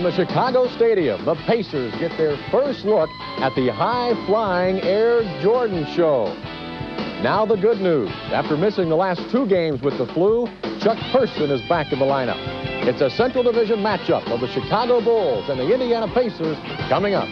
From the Chicago Stadium, the Pacers get their first look at the high-flying Air Jordan show. Now the good news. After missing the last 2 games with the flu, Chuck Person is back in the lineup. It's a Central Division matchup of the Chicago Bulls and the Indiana Pacers coming up.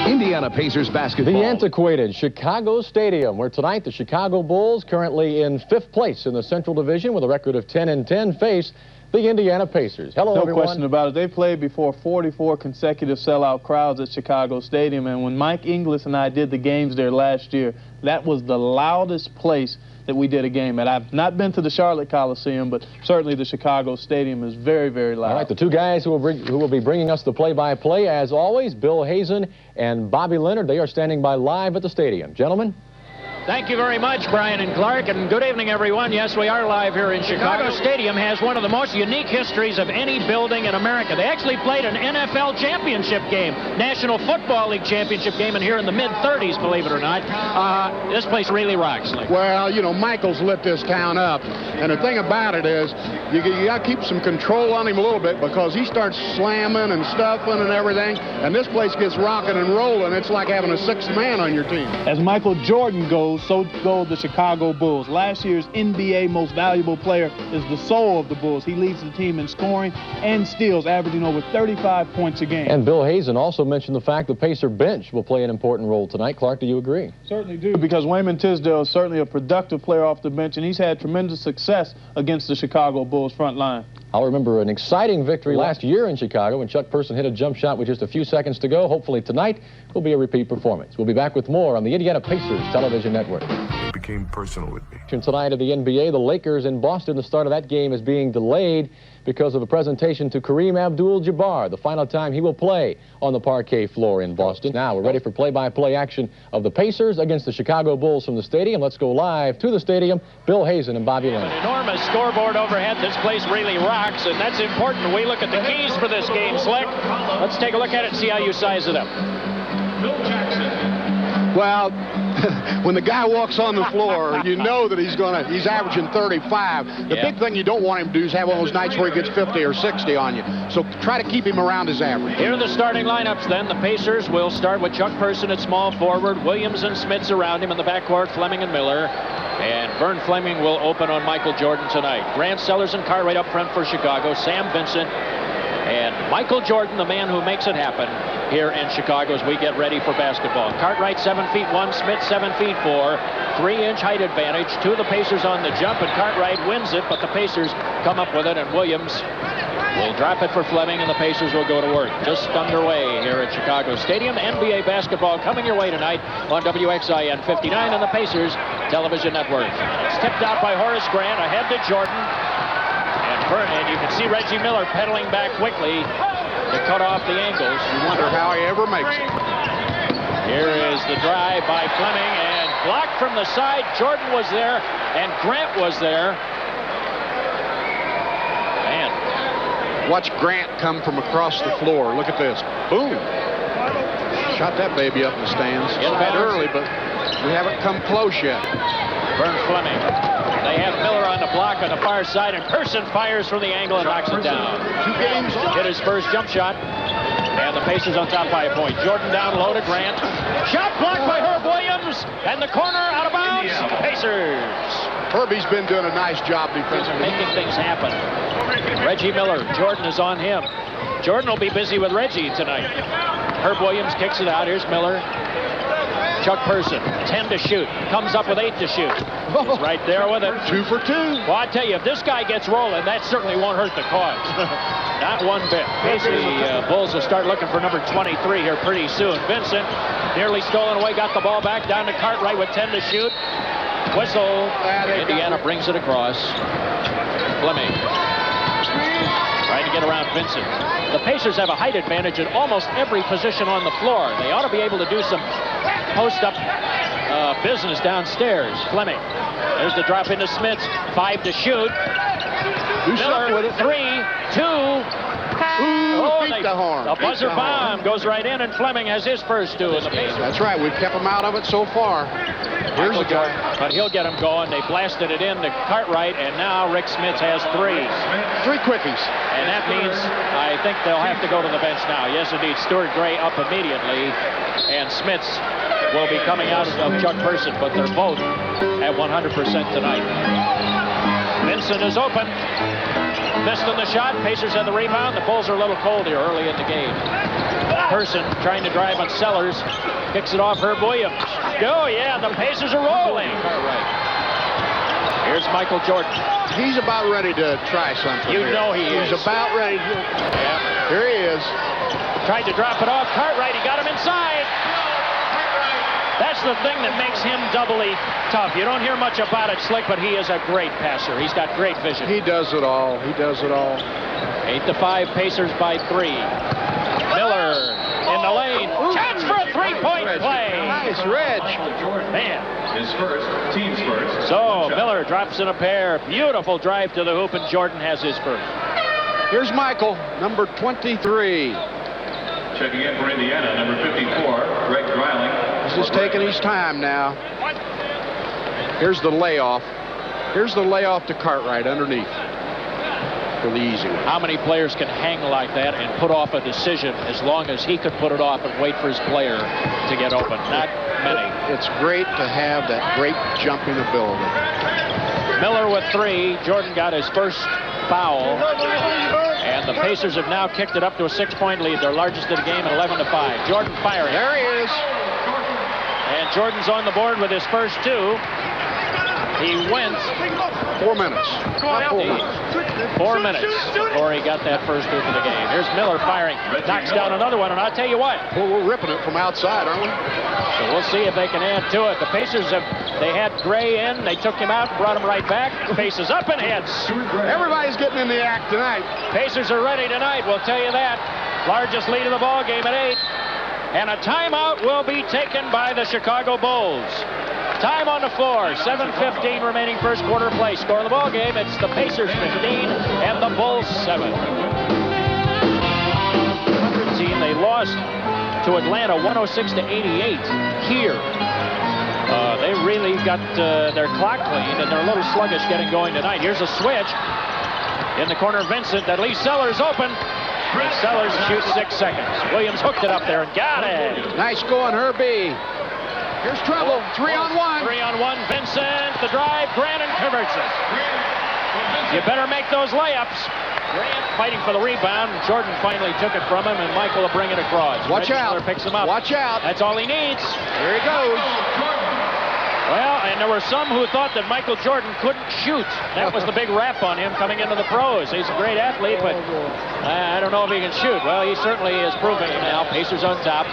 Indiana Pacers basketball. The antiquated Chicago Stadium, where tonight the Chicago Bulls, currently in 5th place in the Central Division with a record of 10-10, face the Indiana Pacers. Hello, everyone. No question about it. They played before 44 consecutive sellout crowds at Chicago Stadium, and when Mike Inglis and I did the games there last year, that was the loudest place that we did a game at. I've not been to the Charlotte Coliseum, but certainly the Chicago Stadium is very, very loud. All right, the 2 guys who will be bringing us the play-by-play, as always, Bill Hazen and Bobby Leonard. They are standing by live at the stadium. Gentlemen? Thank you very much, Brian and Clark, and good evening, everyone. Yes, we are live here in Chicago. Stadium has one of the most unique histories of any building in America. They actually played an NFL championship game, National Football League championship game, and here in the mid-30s, believe it or not. This place really rocks. Well, you know, Michael's lit this town up, and the thing about it is you got to keep some control on him a little bit, because he starts slamming and stuffing and everything, and this place gets rocking and rolling. It's like having a 6th man on your team. As Michael Jordan goes, so go the Chicago Bulls. Last year's NBA Most Valuable Player is the soul of the Bulls. He leads the team in scoring and steals, averaging over 35 points a game. And Bill Hazen also mentioned the fact the Pacer bench will play an important role tonight. Clark, do you agree? Certainly do, because Wayman Tisdale is certainly a productive player off the bench, and he's had tremendous success against the Chicago Bulls front line. I'll remember an exciting victory last year in Chicago when Chuck Person hit a jump shot with just a few seconds to go. Hopefully tonight will be a repeat performance. We'll be back with more on the Indiana Pacers Television Network. It became personal with me. Tonight of the NBA, the Lakers in Boston. The start of that game is being delayed because of a presentation to Kareem Abdul-Jabbar, the final time he will play on the parquet floor in Boston. Now we're ready for play-by-play action of the Pacers against the Chicago Bulls from the stadium. Let's go live to the stadium. Bill Hazen and Bobby Leonard. An enormous scoreboard overhead. This place really rocks, and that's important. We look at the keys for this game, Slick. Let's take a look at it and see how you size it up. Well, when the guy walks on the floor, you know that he's averaging 35. The big thing you don't want him to do is have one of those nights where he gets 50 or 60 on you. So try to keep him around his average. Here are the starting lineups then. The Pacers will start with Chuck Person at small forward, Williams and Smits around him in the backcourt, Fleming and Miller. And Vern Fleming will open on Michael Jordan tonight. Grant, Sellers, and Cartwright up front for Chicago. Sam Vincent and Michael Jordan, the man who makes it happen here in Chicago as we get ready for basketball. Cartwright 7'1", Smits 7'4", 3-inch height advantage. 2 of the Pacers on the jump, and Cartwright wins it, but the Pacers come up with it, and Williams will drop it for Fleming, and the Pacers will go to work. Just underway here at Chicago Stadium. NBA basketball coming your way tonight on WXIN 59 and the Pacers Television Network. It's tipped out by Horace Grant, ahead to Jordan. And you can see Reggie Miller pedaling back quickly to cut off the angles. You wonder how he ever makes it. Here is the drive by Fleming, and blocked from the side. Jordan was there, and Grant was there. Man. Watch Grant come from across the floor. Look at this. Boom. Shot that baby up in the stands. It's bad early, but we haven't come close yet. Vern Fleming. They have Miller on the block on the far side, and Person fires from the angle and knocks it down. 2 games. Hit his first jump shot, and the Pacers on top by a point. Jordan down low to Grant. Shot blocked by Herb Williams, and the corner out of bounds. Pacers. Herbie's been doing a nice job defensively. Making things happen. Reggie Miller. Jordan is on him. Jordan will be busy with Reggie tonight. Herb Williams kicks it out. Here's Miller. Chuck Person, 10 to shoot. Comes up with 8 to shoot. He's right there with it. 2 for 2. Well, I tell you, if this guy gets rolling, that certainly won't hurt the cause. Not one bit. The Bulls will start looking for number 23 here pretty soon. Vincent, nearly stolen away, got the ball back down to Cartwright with 10 to shoot. Whistle. Indiana brings it across. Fleming trying to get around Vincent. The Pacers have a height advantage in almost every position on the floor. They ought to be able to do some post-up business downstairs. Fleming. There's the drop into Smits. 5 to shoot. Miller, 3, 2. Oh, they the horn. The buzzer bomb goes right in, and Fleming has his first 2 in the Pacers. That's right. We've kept him out of it so far. Here's the guy. But he'll get him going. They blasted it in to Cartwright, and now Rik Smits has 3. 3 quickies. And that means I think they'll have to go to the bench now. Yes, indeed. Stuart Gray up immediately, and Smits will be coming out of Chuck Person, but they're both at 100% tonight. Vincent is open. Missed on the shot. Pacers have the rebound. The Bulls are a little cold here early in the game. Person trying to drive on Sellers. Kicks it off Herb Williams. Oh, yeah, the Pacers are rolling. Here's Michael Jordan. He's about ready to try something. You know he is. He's about ready. Yeah. Here he is. Tried to drop it off. Cartwright, he got him inside. That's the thing that makes him doubly tough. You don't hear much about it, Slick, but he is a great passer. He's got great vision. He does it all. He does it all. 8-5, Pacers by 3. Miller in the lane. Chance for a 3-point play. Nice, Reg. Man. His first, team's first. So Miller drops in a pair. Beautiful drive to the hoop, and Jordan has his first. Here's Michael, number 23. Checking in for Indiana, number 54, Greg Dreiling. He's just taking his time now. Here's the layoff. Here's the layoff to Cartwright underneath for the easy one. How many players can hang like that and put off a decision as long as he could put it off and wait for his player to get open? Not many. It's great to have that great jumping ability. Miller with 3. Jordan got his first foul. And the Pacers have now kicked it up to a 6-point lead, their largest of the game at 11-5. Jordan firing. There he is. And Jordan's on the board with his first 2. He went 4 minutes. 4 minutes before he got that first hoop of the game. Here's Miller firing. Knocks down another one, and I'll tell you what. Well, we're ripping it from outside, aren't we? So we'll see if they can add to it. The Pacers they had Gray in. They took him out, brought him right back. Faces up and hits. Everybody's getting in the act tonight. Pacers are ready tonight, we'll tell you that. Largest lead of the ball game at 8. And a timeout will be taken by the Chicago Bulls. Time on the floor, 7:15 remaining first quarter play. Score of the ball game, it's the Pacers 15 and the Bulls 7. They lost to Atlanta 106-88 here. They really got their clock cleaned, and they're a little sluggish getting going tonight. Here's a switch. In the corner, Vincent, that leaves Sellers open. And Sellers shoots 6 seconds. Williams hooked it up there and got it. Nice going, Herbie. Here's trouble. 3-on-1. 3-on-1. Vincent, the drive. Grant converts it. You better make those layups. Grant fighting for the rebound. Jordan finally took it from him, and Michael will bring it across. Watch Reggie out. Miller picks him up. Watch out. That's all he needs. Here he goes. Well, and there were some who thought that Michael Jordan couldn't shoot. That was the big rap on him coming into the pros. He's a great athlete, but I don't know if he can shoot. Well, he certainly is proving it now. Pacers on top.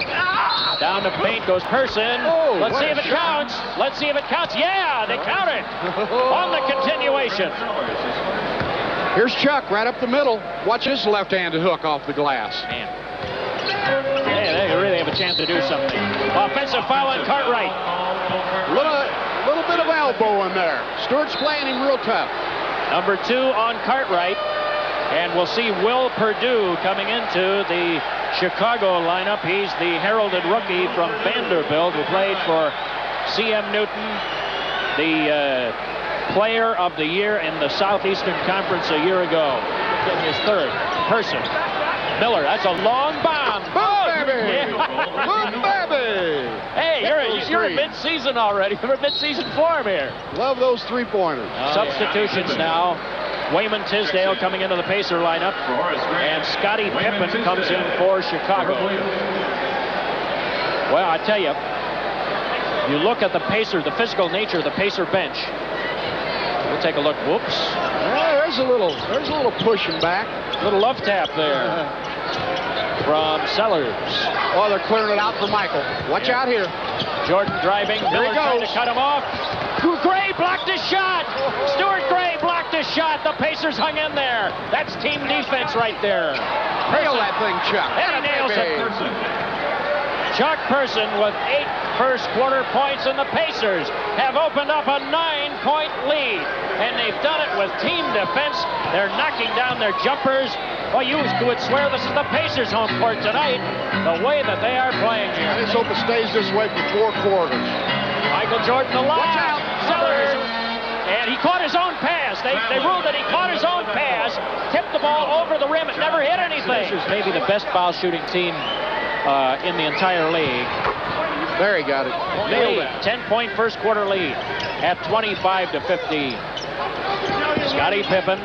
Down the paint goes Person. Let's see if it counts. Let's see if it counts. Yeah, they count it on the continuation. Here's Chuck right up the middle. Watch his left-handed hook off the glass. Man. Yeah, they really have a chance to do something. Offensive foul on Cartwright. Little bit of elbow in there. Stewart's playing him real tough. Number 2 on Cartwright. And we'll see Will Perdue coming into the Chicago lineup. He's the heralded rookie from Vanderbilt who played for C.M. Newton, the player of the year in the Southeastern Conference a year ago. His third. Person. Miller, that's a long bomb. Boom, baby! Yeah. Boom, baby! Hey, you're in mid-season already. You're in mid-season form here. Love those three-pointers. Substitutions now. Wayman Tisdale coming into the Pacer lineup. And Scottie Pippen comes in for Chicago. Well, I tell you, you look at the Pacer, the physical nature of the Pacer bench. We'll take a look. Whoops. Yeah, there's a little pushing back. Little love tap there from Sellers. Oh, they're clearing it out for Michael. Watch out here. Jordan driving. Miller trying to cut him off. Gray blocked his shot. Stuart Gray blocked his shot. The Pacers hung in there. That's team defense right there. Nail that thing, Chuck. And he nails it. Chuck Person with 8 first quarter points, and the Pacers have opened up a 9-point lead. And they've done it with team defense. They're knocking down their jumpers. Well, you would swear this is the Pacers' home court tonight, the way that they are playing here. I just hope it stays this way for 4 quarters. Michael Jordan alive. Watch out. Sellers. And he caught his own pass. They ruled that he caught his own pass, tipped the ball over the rim. It never hit anything. This is maybe the best foul shooting team in the entire league. There he got it. Nailed it. 10-point first quarter lead at 25-15. Scottie Pippen.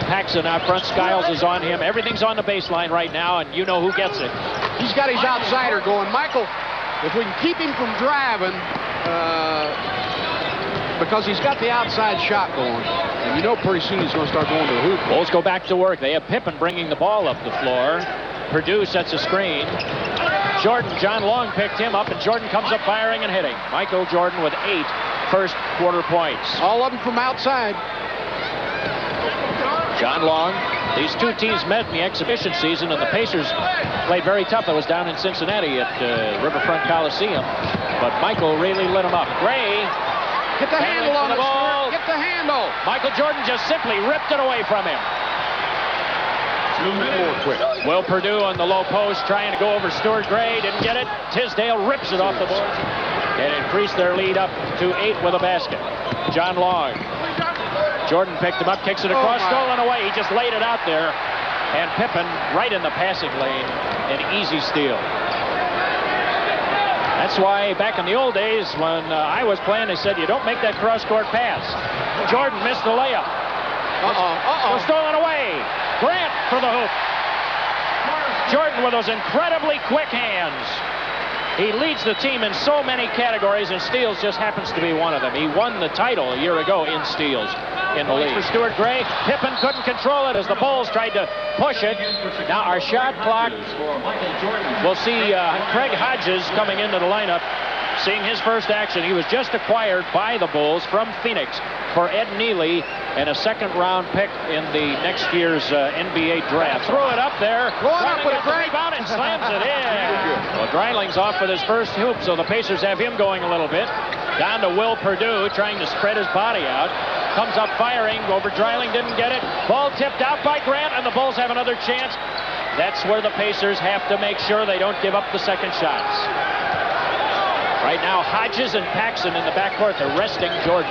Paxson out front. Skiles is on him. Everything's on the baseline right now, and you know who gets it. He's got his outsider going. Michael, if we can keep him from driving, because he's got the outside shot going, and you know pretty soon he's going to start going to the hoop. Bulls go back to work. They have Pippen bringing the ball up the floor. Purdue sets a screen. John Long picked him up, and Jordan comes up firing and hitting. Michael Jordan with 8 first quarter points. All of them from outside. John Long. These two teams met in the exhibition season, and the Pacers played very tough. That was down in Cincinnati at Riverfront Coliseum. But Michael really lit him up. Gray. Get the handle on the ball. Get the handle. Michael Jordan just simply ripped it away from him. Will Purdue on the low post trying to go over Stuart Gray. Didn't get it. Tisdale rips it off the board and increased their lead up to 8 with a basket. John Long. Jordan picked him up, kicks it across, stolen away. He just laid it out there. And Pippen right in the passing lane. An easy steal. That's why back in the old days when I was playing, they said you don't make that cross-court pass. Jordan missed the layup. Was stolen away. Grant for the hoop. Jordan with those incredibly quick hands. He leads the team in so many categories, and steals just happens to be one of them. He won the title a year ago in steals in the league. For Stuart Gray, Pippen couldn't control it as the Bulls tried to push it. Now our shot clock, we'll see Craig Hodges coming into the lineup, seeing his first action. He was just acquired by the Bulls from Phoenix for Ed Neely and a second-round pick in the next year's NBA draft. Throw it up there. Going up with a rebound and slams it in. Well, Dreiling's off with his first hoop, so the Pacers have him going a little bit. Down to Will Purdue, trying to spread his body out. Comes up firing over Dreiling, didn't get it. Ball tipped out by Grant, and the Bulls have another chance. That's where the Pacers have to make sure they don't give up the second shots. Right now, Hodges and Paxson in the backcourt. They're resting Jordan.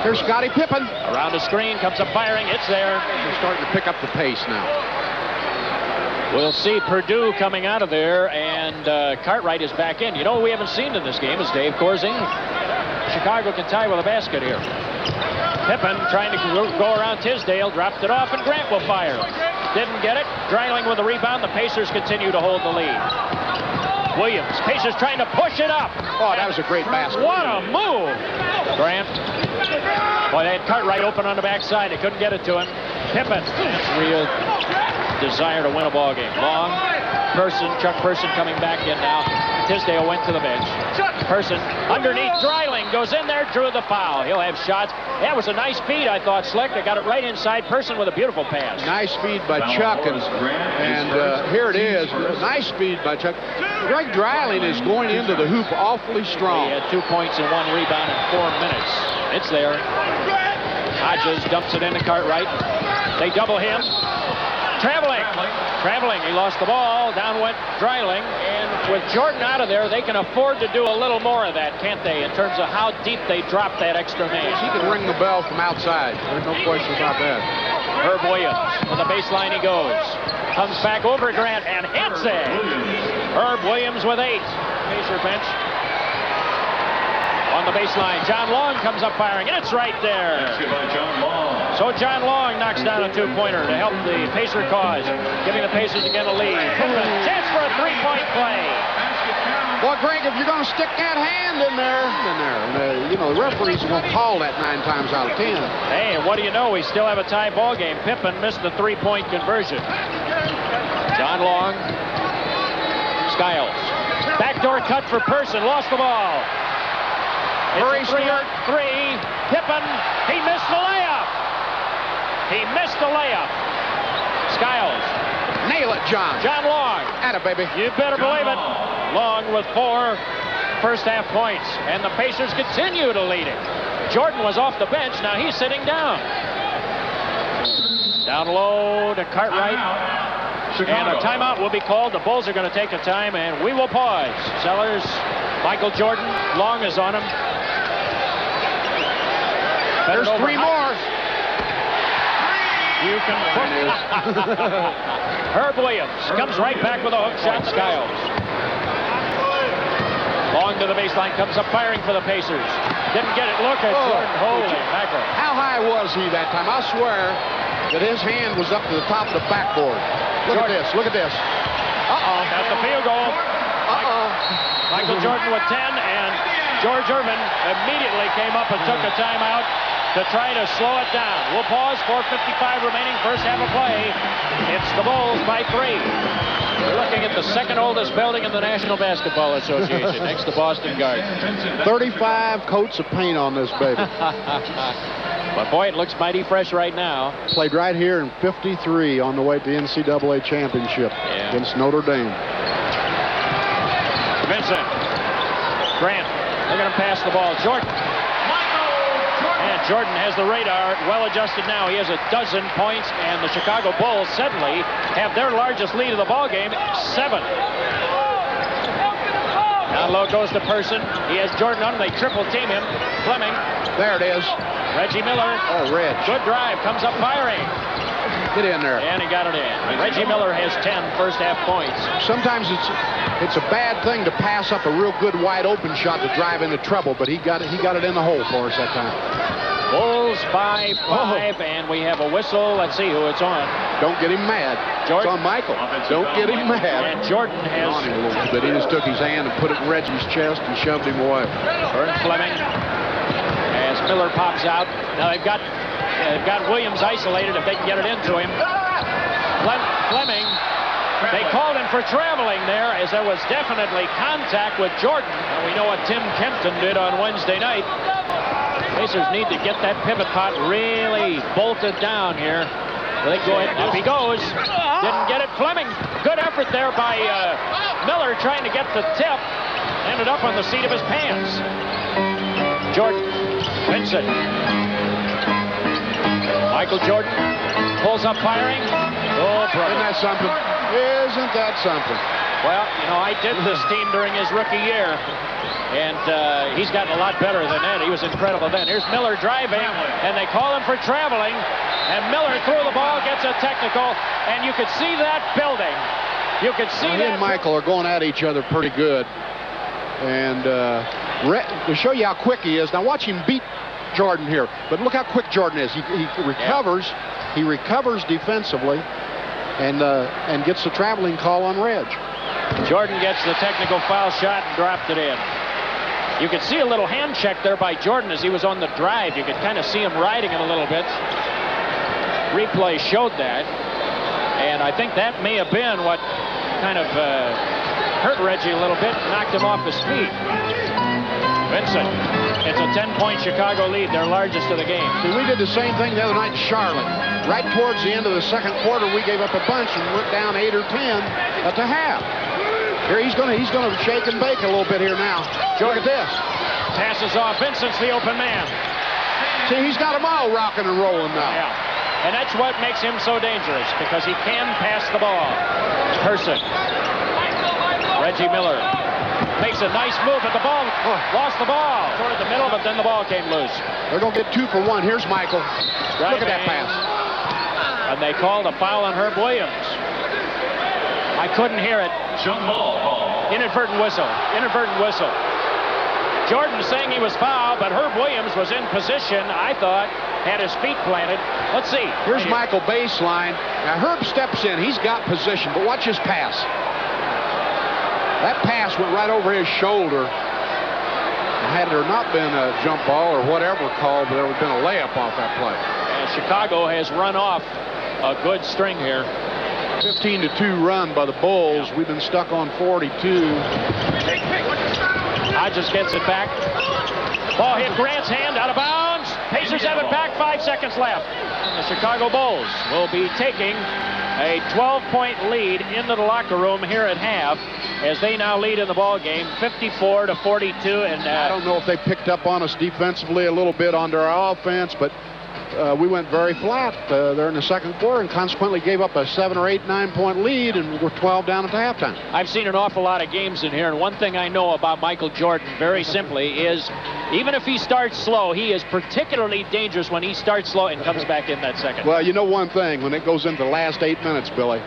Here's Scottie Pippen. Around the screen, comes up firing. It's there. They're starting to pick up the pace now. We'll see Purdue coming out of there, and Cartwright is back in. You know what we haven't seen in this game is Dave Corzine. Chicago can tie with a basket here. Pippen trying to go around Tisdale, dropped it off, and Grant will fire. Didn't get it. Dreiling with the rebound. The Pacers continue to hold the lead. Williams, Pacers trying to push it up. Oh, that was a great basket. What a move. Grant. Boy, they had Cartwright open on the backside. They couldn't get it to him. Pippen. Real desire to win a ball game. Long. Chuck Person coming back in now. Tisdale went to the bench. Person underneath Dreiling goes in there, drew the foul. He'll have shots. That was a nice feed, I thought, Slick. They got it right inside. Person with a beautiful pass. Nice feed by Chuck, and here it is. Nice feed by Chuck. Greg Dreiling is going into the hoop awfully strong. He had 2 points and 1 rebound in 4 minutes. It's there. Hodges dumps it into Cartwright. They double him. Traveling. He lost the ball. Down went Dreiling. And with Jordan out of there, they can afford to do a little more of that, can't they, in terms of how deep they drop that extra man. He can ring the bell from outside. There's no question about that. Herb Williams. To the baseline he goes. Comes back over Grant and hits it. Herb Williams with 8. Pacer bench. On the baseline, John Long comes up firing, and it's right there. So John Long knocks down a 2-pointer to help the Pacer cause, giving the Pacers again a lead. Chance for a 3-point play. Boy, Greg, if you're going to stick that hand in there, you know, the referees will call that 9 times out of 10. Hey, and what do you know? We still have a tie ball game. Pippen missed the 3-point conversion. John Long. Skiles. Backdoor cut for Person. Lost the ball. It's a 3-on-3. Pippen. He missed the layup. Skiles. Nail it, John. John Long. Atta, baby. You better believe it. Long with 4 first-half points. And the Pacers continue to lead it. Jordan was off the bench. Now he's sitting down. Down low to Cartwright. And a timeout will be called. The Bulls are going to take a time, and we will pause. Sellers, Michael Jordan, long is on him. There's 3 more. You can Herb Williams comes right back with a hook shot. Skiles. Long to the baseline, comes up firing for the Pacers. Didn't get it. Look at Jordan. Holy mackerel. How high was he that time? I swear that his hand was up to the top of the backboard. Look at this. Look at this. That's the field goal. Michael Jordan with 10, and George Irvin immediately came up and took a timeout to try to slow it down. We'll pause. 4:55 remaining, first half of play. It's the Bulls by 3. We're looking at the second oldest building in the National Basketball Association, next to Boston Garden. 35 coats of paint on this baby. But boy, it looks mighty fresh right now. Played right here in '53 on the way to the NCAA championship against Notre Dame. Vincent. Grant. They're going to pass the ball. Jordan. And Jordan has the radar well adjusted now. He has 12 points, and the Chicago Bulls suddenly have their largest lead of the ball game, 7. Down low goes to Person. He has Jordan on him. They triple team him. Fleming. There it is. Reggie Miller. Oh, Reg. Good drive. Comes up firing. Get in there. And he got it in. Reggie Miller has 10 first half points. Sometimes it's a bad thing to pass up a real good wide open shot to drive into trouble, but he got it in the hole for us that time. Bulls by 5, and we have a whistle. Let's see who it's on. Don't get him mad. Jordan. It's on Michael. Don't get him mad. And Jordan has on him a little bit. He just took his hand and put it in Reggie's chest and shoved him away. Vern Fleming as Miller pops out. Now they've got Williams isolated if they can get it into him. Fleming, they called him for traveling there, as there was definitely contact with Jordan. And we know what Tim Kempton did on Wednesday night. Pacers need to get that pivot pot really bolted down here. They go ahead. Up he goes. Didn't get it. Fleming. Good effort there by Miller trying to get the tip. Ended up on the seat of his pants. Jordan. Vincent. Michael Jordan pulls up firing. Oh, brother. Isn't that something? Isn't that something? Well, you know, I did this team during his rookie year, and he's gotten a lot better than that. He was incredible then. Here's Miller driving, and they call him for traveling, and Miller threw the ball, gets a technical, and you could see that building. You could see that. He and Michael are going at each other pretty good, and to show you how quick he is, now watch him beat Jordan here, but look how quick Jordan is. He recovers. Yeah. He recovers defensively, and gets the traveling call on Reg. Jordan gets the technical foul shot and dropped it in. You could see a little hand check there by Jordan as he was on the drive. You could kind of see him riding it a little bit. Replay showed that, and I think that may have been what kind of hurt Reggie a little bit, knocked him off his feet. Vincent. It's a 10-point Chicago lead, their largest of the game. See, we did the same thing the other night in Charlotte. Right towards the end of the second quarter, we gave up a bunch and went down 8 or 10 at the half. Here he's going to shake and bake a little bit here now. Look at this. Passes off. Vincent's the open man. See, he's got them all rocking and rolling now. Yeah. And that's what makes him so dangerous, because he can pass the ball. Person. Reggie Miller makes a nice move, but the ball lost the ball toward the middle, but then the ball came loose. They're going to get 2 for 1. Here's Michael. Driving. Look at that pass. And they called a foul on Herb Williams. I couldn't hear it. Inadvertent whistle. Inadvertent whistle. Jordan saying he was fouled, but Herb Williams was in position, I thought, had his feet planted. Let's see. Here's Michael baseline. Now Herb steps in. He's got position, but watch his pass. That pass went right over his shoulder. Had there not been a jump ball or whatever called, there would have been a layup off that play. And Chicago has run off a good string here. 15-2 run by the Bulls. Yeah. We've been stuck on 42. Hodges gets it back. Ball hit Grant's hand, out of bounds. Pacers have it back, 5 seconds left. The Chicago Bulls will be taking a 12-point lead into the locker room here at half, as they now lead in the ball game, 54-42. And I don't know if they picked up on us defensively a little bit on their offense, but we went very flat there in the second quarter and consequently gave up a 7 or 8, 9-point lead, and we're 12 down at the halftime. I've seen an awful lot of games in here, and one thing I know about Michael Jordan, very simply, is even if he starts slow, he is particularly dangerous when he starts slow and comes back in that second. Well, you know one thing, when it goes into the last 8 minutes, Billy,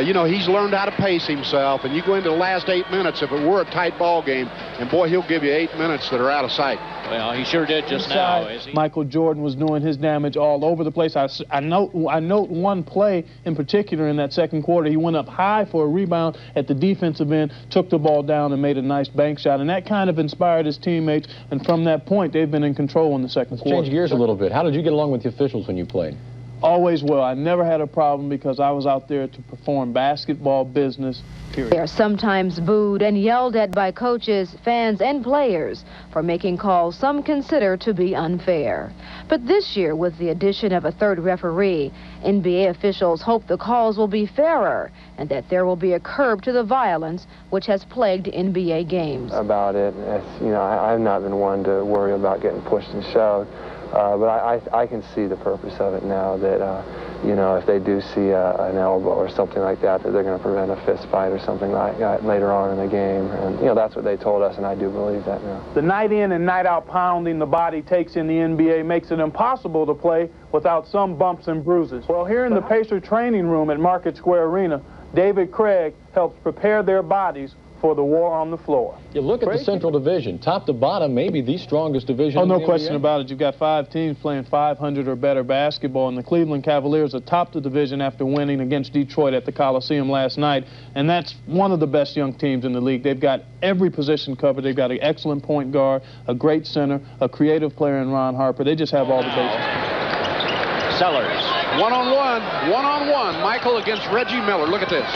you know, he's learned how to pace himself, and you go into the last 8 minutes, if it were a tight ball game, and boy, he'll give you 8 minutes that are out of sight. Well, he sure did just now. Michael Jordan was doing his damage all over the place. I note one play in particular in that second quarter. He went up high for a rebound at the defensive end, took the ball down, and made a nice bank shot. And that kind of inspired his teammates. And from that point, they've been in control in the second quarter. Change gears a little bit. How did you get along with the officials when you played? Always well. I never had a problem because I was out there to perform basketball business, period. They are sometimes booed and yelled at by coaches, fans, and players for making calls some consider to be unfair. But this year, with the addition of a third referee, NBA officials hope the calls will be fairer and that there will be a curb to the violence which has plagued NBA games. About it, you know, I've not been one to worry about getting pushed and shoved. But I can see the purpose of it now that, you know, if they do see an elbow or something like that, that they're going to prevent a fist fight or something like that later on in the game. And, you know, that's what they told us, and I do believe that now. The night in and night out pounding the body takes in the NBA makes it impossible to play without some bumps and bruises. Well, here in the Pacer training room at Market Square Arena, David Craig helps prepare their bodies for the war on the floor. You look at the Central Division, top to bottom, maybe the strongest division. Oh, no in the question NBA. about it. You've got 5 teams playing 500 or better basketball, and the Cleveland Cavaliers are top the division after winning against Detroit at the Coliseum last night, and that's one of the best young teams in the league. They've got every position covered. They've got an excellent point guard, a great center, a creative player in Ron Harper. They just have all the bases. Sellers. One-on-one, Michael against Reggie Miller. Look at this.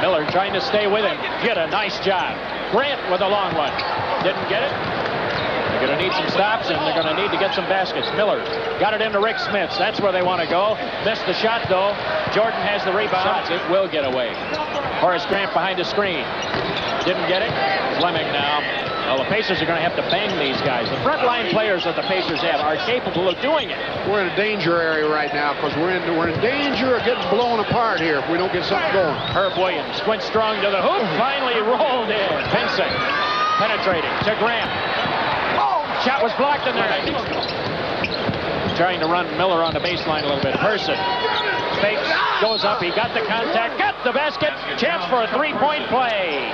Miller trying to stay with him. Did a nice job. Grant with a long one. Didn't get it. They're going to need some stops, and they're going to need to get some baskets. Miller got it into Rik Smits. That's where they want to go. Missed the shot, though. Jordan has the rebound. It will get away. Horace Grant behind the screen. Didn't get it. Fleming now. Well, the Pacers are going to have to bang these guys. The front line players that the Pacers have are capable of doing it. We're in a danger area right now because we're in danger of getting blown apart here if we don't get something going. Herb Williams went strong to the hoop. Finally rolled in. Pinson penetrating to Grant. Shot was blocked in there. Trying to run Miller on the baseline a little bit. Person fakes, goes up. He got the contact, got the basket. Chance for a three-point play.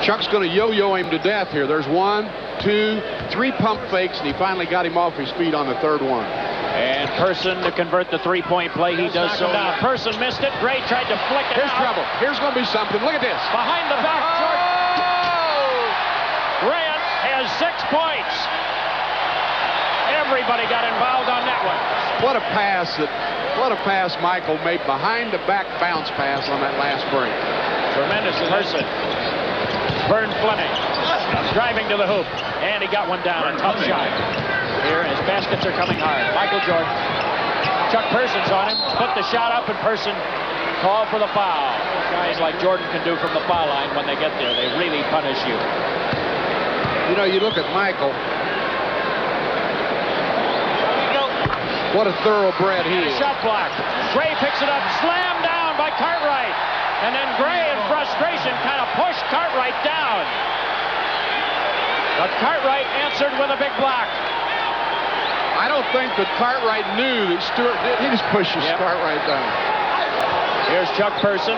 Chuck's going to yo-yo him to death here. There's 1, 2, 3 pump fakes, and he finally got him off his feet on the third one. And Person to convert the three-point play. He does so now. Person missed it. Gray tried to flick it Here's out. trouble. Here's going to be something. Look at this. Behind the back, Jordan. Grant has 6 points. Everybody got involved on that one. What a pass Michael made behind the back bounce pass on that last break. Tremendous Person. Vern Fleming driving to the hoop, and he got one down. A tough shot. Here, his baskets are coming hard. Michael Jordan. Chuck Person's on him. Put the shot up, and Person called for the foul. Guys like Jordan can do from the foul line when they get there. They really punish you. You know, you look at Michael. What a thoroughbred he is. Shot block. Gray picks it up. Slammed down by Cartwright. And then Gray, in frustration, kind of pushed Cartwright down. But Cartwright answered with a big block. I don't think that Cartwright knew that Stewart did. He just pushes Cartwright down. Here's Chuck Person.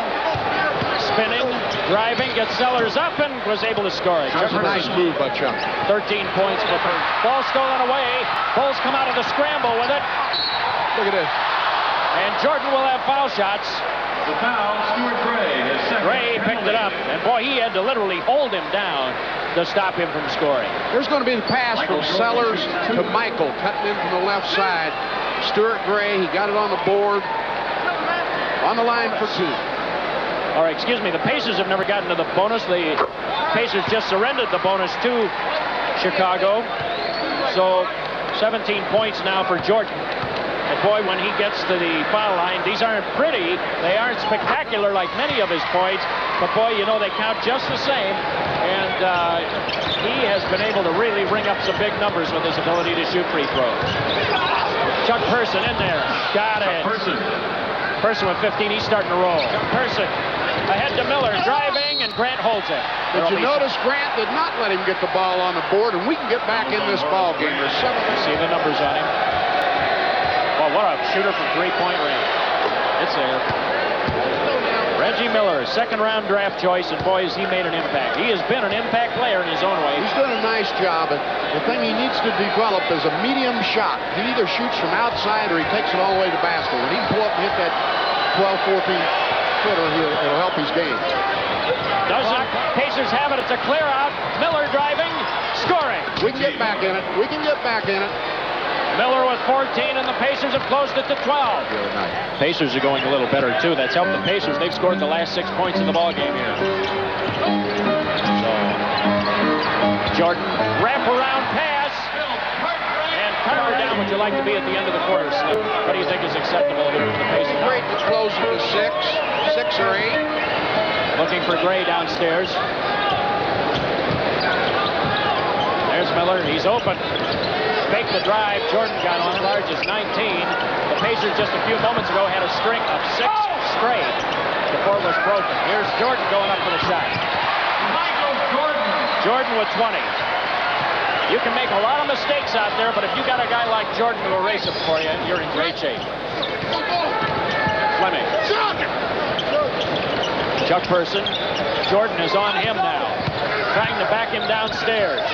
Spinning, driving, gets Sellers up, and was able to score it. That's a nice move by Chuck. 13 points for Person. Ball stolen away. Bulls come out of the scramble with it. Look at this. And Jordan will have foul shots. The foul, Stuart Gray, his second. Gray picked it up, and boy, he had to literally hold him down to stop him from scoring. There's going to be the pass from Sellers to Michael, cutting in from the left side. Stuart Gray, he got it on the board. On the line for 2. All right, excuse me, the Pacers have never gotten to the bonus. The Pacers just surrendered the bonus to Chicago. So 17 points now for Jordan. And boy, when he gets to the foul line, these aren't pretty. They aren't spectacular like many of his points. But boy, you know, they count just the same. And he has been able to really ring up some big numbers with his ability to shoot free throws. Chuck Person in there. Got it. Person with 15, he's starting to roll. Chuck Person ahead to Miller, driving, and Grant holds it. Did you notice Grant did not let him get the ball on the board, and we can get back in this ball game. There's 7. See the numbers on him. Well, what a shooter from three-point range. It's there. Reggie Miller, second-round draft choice, and boy, has he made an impact. He has been an impact player in his own way. He's done a nice job. The thing he needs to develop is a medium shot. He either shoots from outside or he takes it all the way to the basket. When he can pull up and hit that 12, 14-footer, it'll help his game. Doesn't. Pacers have it. It's a clear out. Miller driving, scoring. We can get back in it. We can get back in it. Miller with 14, and the Pacers have closed it to 12. Pacers are going a little better, too. That's helped the Pacers. They've scored the last 6 points in the ball game here. So, Jordan, wrap-around pass. And power down would you like to be at the end of the quarter, Slim? What do you think is acceptable here for the Pacers? Great to close it to 6 or 8. Looking for Gray downstairs. There's Miller. He's open. Fake the drive. Jordan got on it. Large is 19. The Pacers just a few moments ago had a string of 6 straight before it was broken. Here's Jordan going up for the shot. Michael Jordan. Jordan with 20. You can make a lot of mistakes out there, but if you got a guy like Jordan to erase it for you, you're in great shape. Fleming. Chuck Person. Jordan is on him now. Trying to back him downstairs.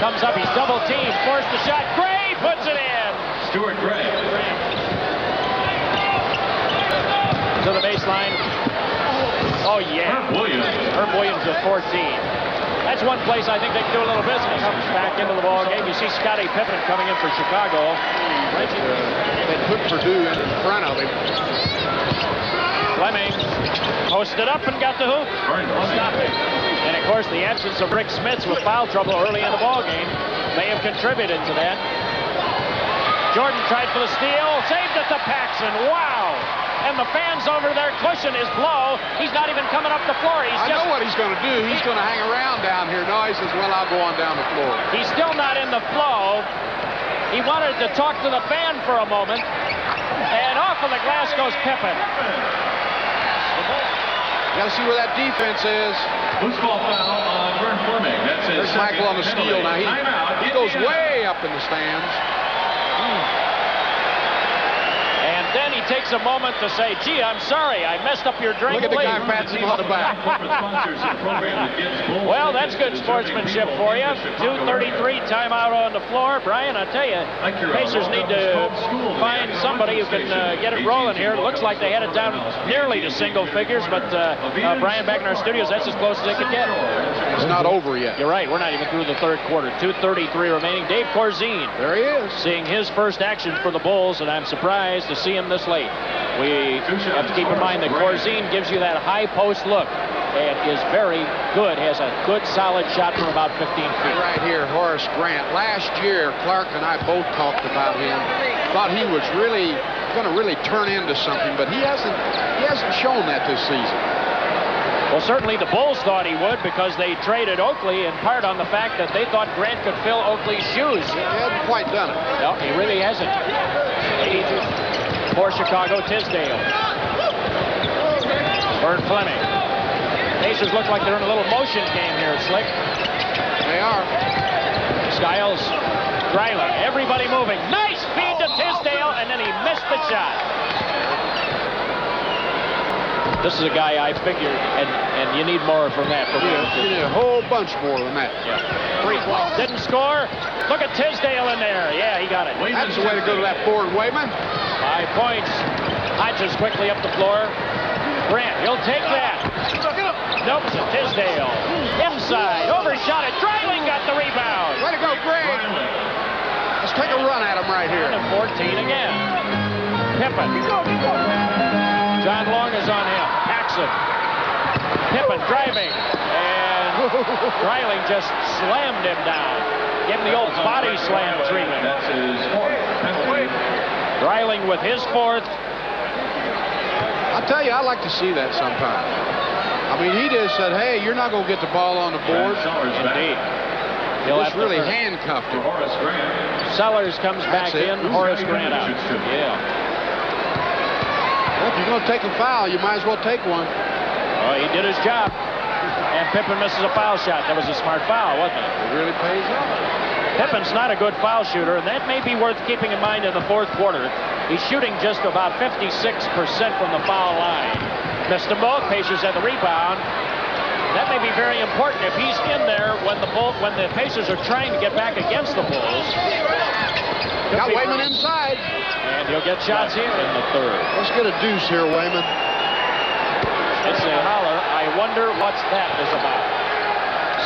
Comes up, he's double teamed, forced the shot. Gray puts it in. Stuart Gray. To the baseline. Oh, yeah. Herb Williams with 14. That's one place I think they can do a little business. Comes back into the ball game. You see Scottie Pippen coming in for Chicago. They put Purdue in front of him. Fleming posted up and got the hoop. Stop it. And of course, the absence of Rik Smits with foul trouble early in the ball game may have contributed to that. Jordan tried for the steal, saved it to Paxson. Wow! And the fans over there cushion his blow. He's not even coming up the floor. I know what he's going to do. He's going to hang around down here. No, he says, well, I'll go on down the floor. He's still not in the flow. He wanted to talk to the fan for a moment. And off of the glass goes Pippen. You got to see where that defense is. Loose ball foul on Vern Fleming. That's his There's Michael on the steal. Now he goes way up in the stands. And then he takes a moment to say, gee, I'm sorry, I messed up your drink. Look at the guy patting him on the back. Well, that's good sportsmanship for you. 2:33 timeout on the floor. Brian, I tell you, Pacers need to find somebody who can get it rolling here. It looks like they had it down nearly to single figures, but Brian, back in our studios, that's as close as they could get. It's not over yet. You're right, we're not even through the third quarter. 2:33 remaining. Dave Corzine. There he is. Seeing his first action for the Bulls, and I'm surprised to see him this late. We have to keep in mind that Corzine gives you that high post look and is very good, has a good solid shot from about 15 feet. Right here, Horace Grant. Last year, Clark and I both talked about him. Thought he was really going to really turn into something, but he hasn't shown that this season. Well, certainly the Bulls thought he would because they traded Oakley in part on the fact that they thought Grant could fill Oakley's shoes. He hasn't quite done it. No, he really hasn't. For Chicago, Tisdale. Vern Fleming. Pacers look like they're in a little motion game here, Slick. They are. Skiles, Dreiling, everybody moving. Nice feed to Tisdale, and then he missed the shot. This is a guy I figured, and you need more from that. You need a whole bunch more than that. Yeah. Didn't score. Look at Tisdale in there. Yeah, he got it. That's the way to go to that board, Wayman. 5 points. Hodges quickly up the floor. Grant, he'll take that. Nope, to Tisdale. Inside, overshot it. Dreiling got the rebound. Way to go, Grant. Let's take a run at him right here. And 14 again. Pippen. John Long is on him. Paxson. Pippen driving. And Dreiling just slammed him down. Give him the old body slam treatment. That's his fourth. Dreiling with his fourth. I'll tell you, I like to see that sometimes. I mean, he just said, hey, you're not going to get the ball on the board. Indeed. He'll Just have to really turn. handcuffed him. Horace Grant. Sellers comes back it. in. Horace Grant out. Yeah. Well, if you're going to take a foul, you might as well take one. Well, he did his job. And Pippen misses a foul shot. That was a smart foul, wasn't it? It really pays off. Pippen's not a good foul shooter, and that may be worth keeping in mind in the fourth quarter. He's shooting just about 56% from the foul line. Missed them both. Pacers had the rebound. That may be very important if he's in there when the Pacers are trying to get back against the Bulls. Got Wayman inside. And he'll get shots here in the third. Let's get a deuce here, Wayman. It's a holler. I wonder what that is about.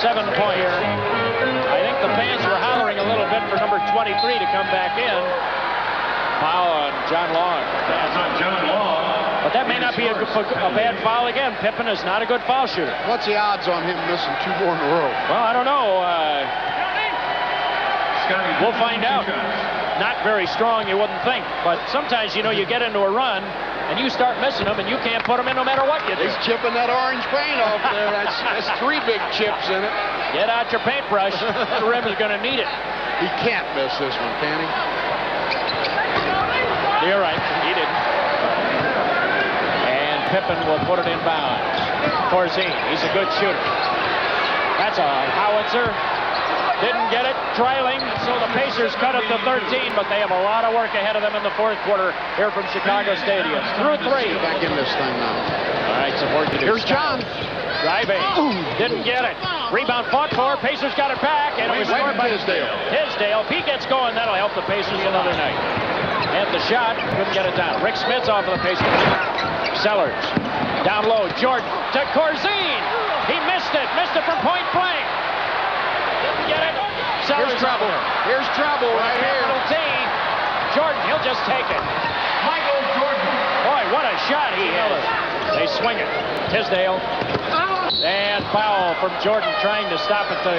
7 point here. I think the fans were hollering a little bit for number 23 to come back in. Foul on John Long. That's on John Long. But that may not be a bad foul again. Pippen is not a good foul shooter. What's the odds on him missing 2 more in a row? Well, I don't know. We'll find out. Not very strong, you wouldn't think. But sometimes, you know, you get into a run and you start missing them and you can't put them in no matter what you do. He's chipping that orange paint off there. That's 3 big chips in it. Get out your paintbrush. That rim is going to need it. He can't miss this one, can he? You're right. He didn't. And Pippen will put it in bounds. Corzine, he's a good shooter. That's a howitzer. Didn't get it. Dreiling. So the Pacers cut it to 13, but they have a lot of work ahead of them in the fourth quarter here from Chicago Stadium. Through 3. Get back in this thing now. All right, some work to do. Here's John. Driving. Didn't get it. Rebound fought for. Pacers got it back, and it was scored by Tisdale. Tisdale. If he gets going, that'll help the Pacers another night. Had the shot, couldn't get it down. Rik Smits off of the Pacers. Sellers. Down low. Jordan to Corzine. He missed it. Missed it from point blank. Didn't get it. Sellers. Here's trouble. Here's trouble right here. Capital T. Jordan, he'll just take it. Michael Jordan. Boy, what a shot he has. They swing it. Tisdale. And foul from Jordan trying to stop it to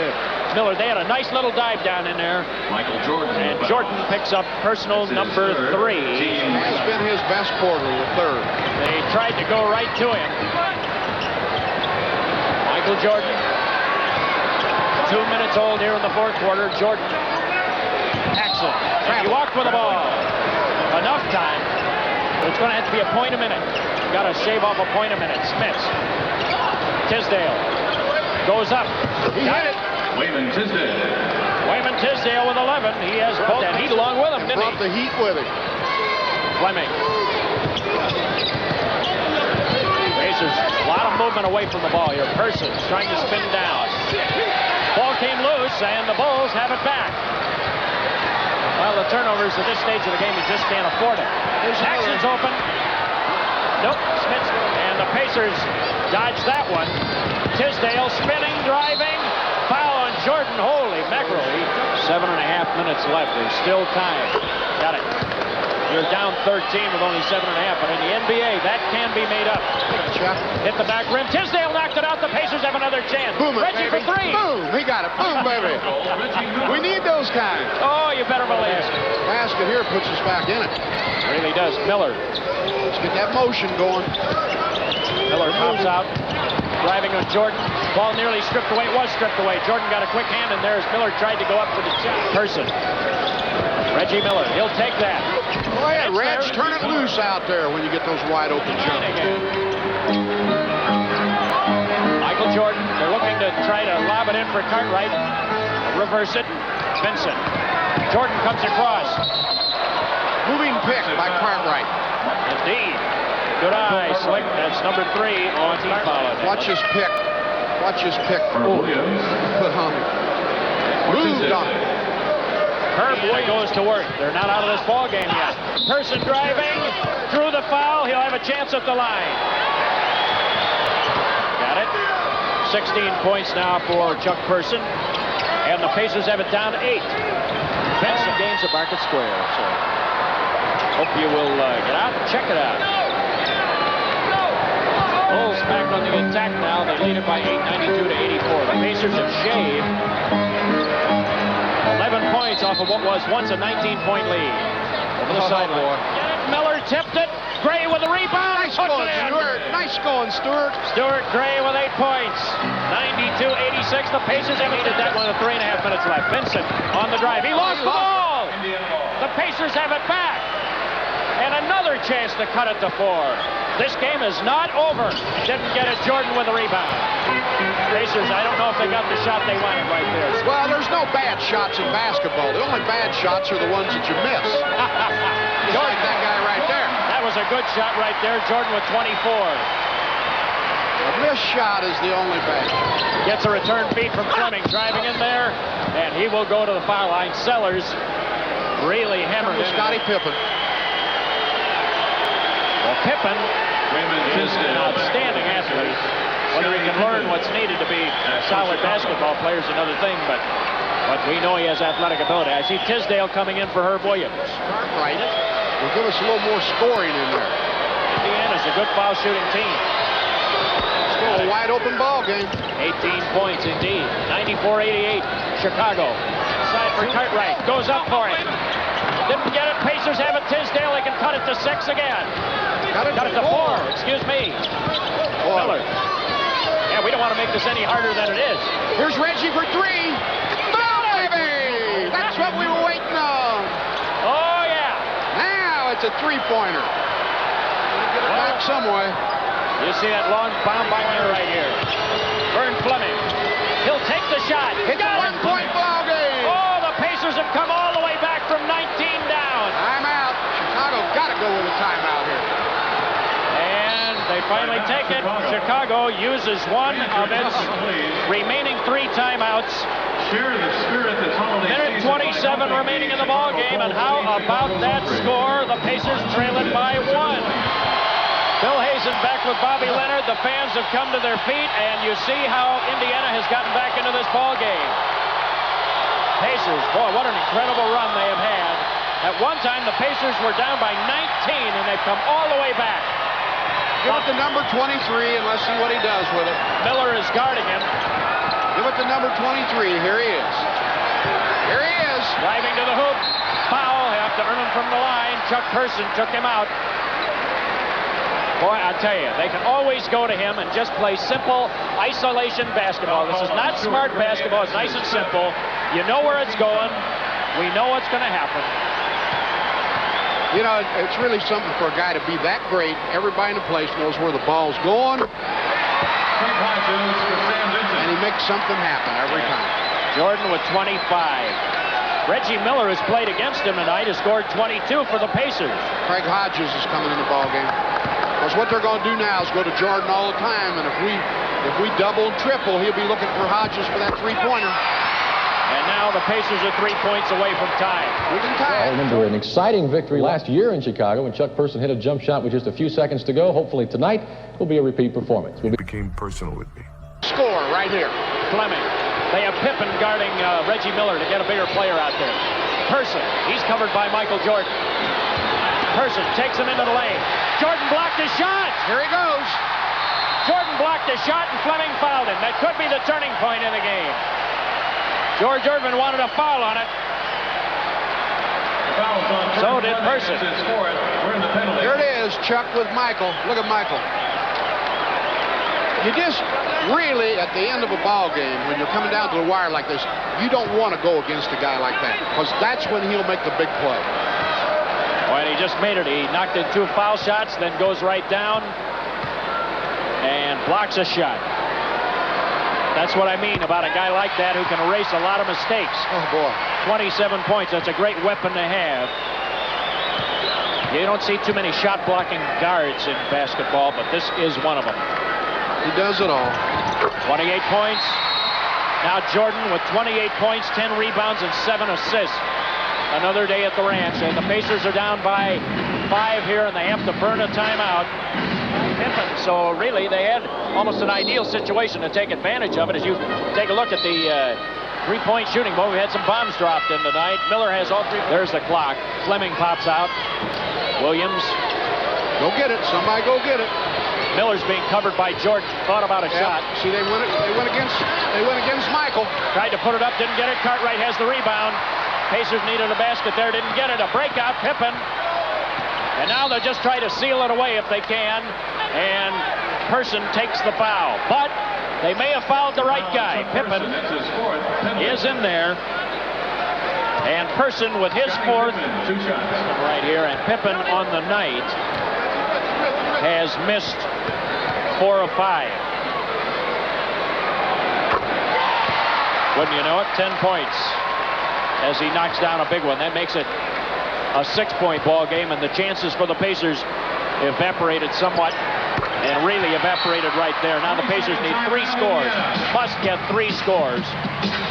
Miller. They had a nice little dive down in there. Michael Jordan. And Jordan picks up personal number 3. Has been his best quarter, the third. They tried to go right to him. Michael Jordan. 2 minutes old here in the fourth quarter. Jordan. Excellent. And he walked with the ball. Enough time. It's going to have to be a point a minute. Got to shave off a point a minute. Smits. Tisdale. Goes up. He hit it. Wayman Tisdale. Wayman Tisdale with 11. He has brought that heat along with him, didn't he? Brought the heat with him. Fleming. Pacers, a lot of movement away from the ball here. Persons trying to spin down. Ball came loose, and the Bulls have it back. Well, the turnovers at this stage of the game, you just can't afford it. Jackson's open. Nope, Smits. And the Pacers dodged that one. Tisdale spinning, driving. Foul on Jordan. Holy mackerel. 7.5 minutes left. There's still time. Got it. You're down 13 with only 7.5, but in the NBA, that can be made up. Hit the back rim. Tisdale knocked it out. The Pacers have another chance. Boom it, Reggie baby. for 3. Boom. He got it. Boom, baby. We need those kinds. Oh, you better believe it. Basket here puts us back in it. Really does. Miller. Let's get that motion going. Miller pops out. Driving on Jordan. Ball nearly stripped away. It was stripped away. Jordan got a quick hand, and there's Miller tried to go up for the shot. Person. Reggie Miller. He'll take that. Go ahead, Reg. Turn it loose out there when you get those wide open shots. Michael Jordan. They're looking to try to lob it in for Cartwright. Reverse it. Vincent. Jordan comes across. Moving pick by Cartwright. Indeed. Good eye, Slick. That's number 3 on Cartwright. Watch his pick. Watch his pick. Put on him. Moved on him. Boy goes to work. They're not out of this ball game yet. Person driving. Through the foul. He'll have a chance at the line. Got it. 16 points now for Chuck Person. And the Pacers have it down 8. Vincent gains at Market Square. So hope you will get out and check it out. Bulls back on the attack now. They lead it by 8, 92 to 84. The Pacers have shaved 11 points off of what was once a 19-point lead. Over the sideline. Miller tipped it. Gray with the rebound. Nice going, Stewart. Nice going, Stewart. Stewart Gray with 8 points. 92-86. The Pacers have needed that one with 3.5 minutes left. Vincent on the drive. He lost the ball. The Pacers have it back. And another chance to cut it to 4. This game is not over. Didn't get it. Jordan with the rebound. Pacers, I don't know if they got the shot they wanted right there. Well, there's no bad shots in basketball. The only bad shots are the ones that you miss. Just like that guy right there. That was a good shot right there. Jordan with 24. A missed shot is the only bad shot. Gets a return feed from Fleming, driving in there, and he will go to the foul line. Sellers really hammered it. Scottie Pippen. Well, Pippen is an outstanding athlete. Whether he can learn what's needed to be a solid basketball player is another thing, but we know he has athletic ability. I see Tisdale coming in for Herb Williams. Cartwright will give us a little more scoring in there. Indiana's a good foul shooting team. Still a wide open ball game. 18 points indeed. 94-88. Chicago. Side for Cartwright. Goes up for it. Didn't get it. Pacers have it. Tisdale. They can cut it to 6 again. Cut it to 4. Excuse me. Miller. Yeah, we don't want to make this any harder than it is. Here's Reggie for 3. Ball, baby! That's what we were waiting on. Oh, yeah. Now it's a three-pointer. Get it back some way. You see that long bomb by Miller right here. Vern Fleming. He'll take the shot. It's a one-point ball game. Oh, the Pacers have come all the way back from 19 down. Timeout. Chicago got to go with a timeout here. And they finally take it. Chicago uses one of its remaining 3 timeouts. Minute 27 remaining in the ball game, and how about that score? The Pacers trail it by 1. Bill Hazen back with Bobby Leonard. The fans have come to their feet, and you see how Indiana has gotten back into this ball game. Pacers, boy, what an incredible run they have had. At one time, the Pacers were down by 19, and they've come all the way back. Give it to number 23, and let's see what he does with it. Miller is guarding him. Give it to number 23. Here he is. Here he is. Driving to the hoop. Foul. Have to earn him from the line. Chuck Person took him out. Boy, I tell you, they can always go to him and just play simple isolation basketball. This is not smart basketball. It's nice and simple. You know where it's going. We know what's going to happen. You know, it's really something for a guy to be that great. Everybody in the place knows where the ball's going. And he makes something happen every time. Jordan with 25. Reggie Miller has played against him tonight. Has scored 22 for the Pacers. Craig Hodges is coming in the ball game. Because what they're going to do now is go to Jordan all the time, and if we double and triple, he'll be looking for Hodges for that three-pointer. And now the Pacers are 3 points away from tying. We can tie. I remember an exciting victory last year in Chicago when Chuck Person hit a jump shot with just a few seconds to go. Hopefully tonight will be a repeat performance. It became personal with me. Score right here. Fleming. They have Pippen guarding Reggie Miller to get a bigger player out there. Person. He's covered by Michael Jordan. Person takes him into the lane. Jordan blocked his shot. Here he goes. Jordan blocked his shot, and Fleming fouled him. That could be the turning point in the game. George Irvin wanted a foul on it. So did Person. Here it is, Chuck with Michael. Look at Michael. You just really, at the end of a ball game, when you're coming down to the wire like this, you don't want to go against a guy like that, because that's when he'll make the big play. Well, he just made it. He knocked in 2 foul shots, then goes right down and blocks a shot. That's what I mean about a guy like that who can erase a lot of mistakes. Oh, boy. 27 points. That's a great weapon to have. You don't see too many shot-blocking guards in basketball, but this is one of them. He does it all. 28 points. Now Jordan with 28 points, 10 rebounds, and 7 assists. Another day at the ranch, and the Pacers are down by 5 here, and they have to burn a timeout. Pippen. So really, they had almost an ideal situation to take advantage of it. As you take a look at the three-point shooting, boy, we had some bombs dropped in tonight. Miller has all 3. There's the clock. Fleming pops out. Williams. Go get it. Somebody go get it. Miller's being covered by Jordan. Thought about a shot. See, they went against Michael. Tried to put it up, didn't get it. Cartwright has the rebound. Pacers needed a basket there, didn't get it. A breakout. Pippen. And now they'll just try to seal it away if they can. And Person takes the foul. But they may have fouled the right guy. Pippen is in there. And Person with his fourth right here. And Pippen on the night has missed 4 of 5. Wouldn't you know it? 10 points as he knocks down a big one. That makes it a 6-point ball game, and the chances for the Pacers evaporated somewhat, and really evaporated right there. Now the Pacers need 3 scores. Must get 3 scores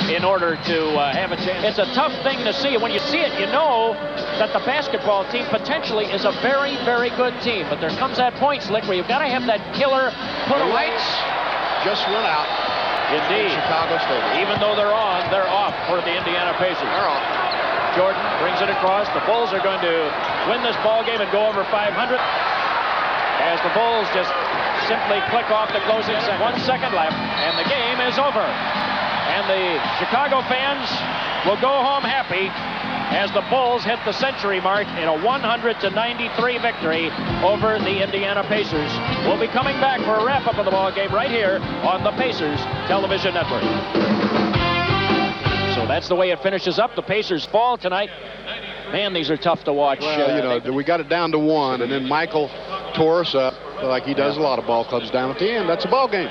in order to have a chance. It's a tough thing to see. When you see it, you know that the basketball team potentially is a very, very good team. But there comes that point, Slick, where you've got to have that killer put away. Lights just went out. Indeed. Chicago State. Even though they're on, they're off for the Indiana Pacers. They're off. Jordan brings it across. The Bulls are going to win this ball game and go over 500 as the Bulls just simply click off the closing second. 1 second left, and the game is over. And the Chicago fans will go home happy as the Bulls hit the century mark in a 100-93 victory over the Indiana Pacers. We'll be coming back for a wrap-up of the ball game right here on the Pacers Television Network. So that's the way it finishes up. The Pacers fall tonight. Man, these are tough to watch. Well, you know, we got it down to 1, and then Michael tore us up like he does a lot of ball clubs down at the end. That's a ball game.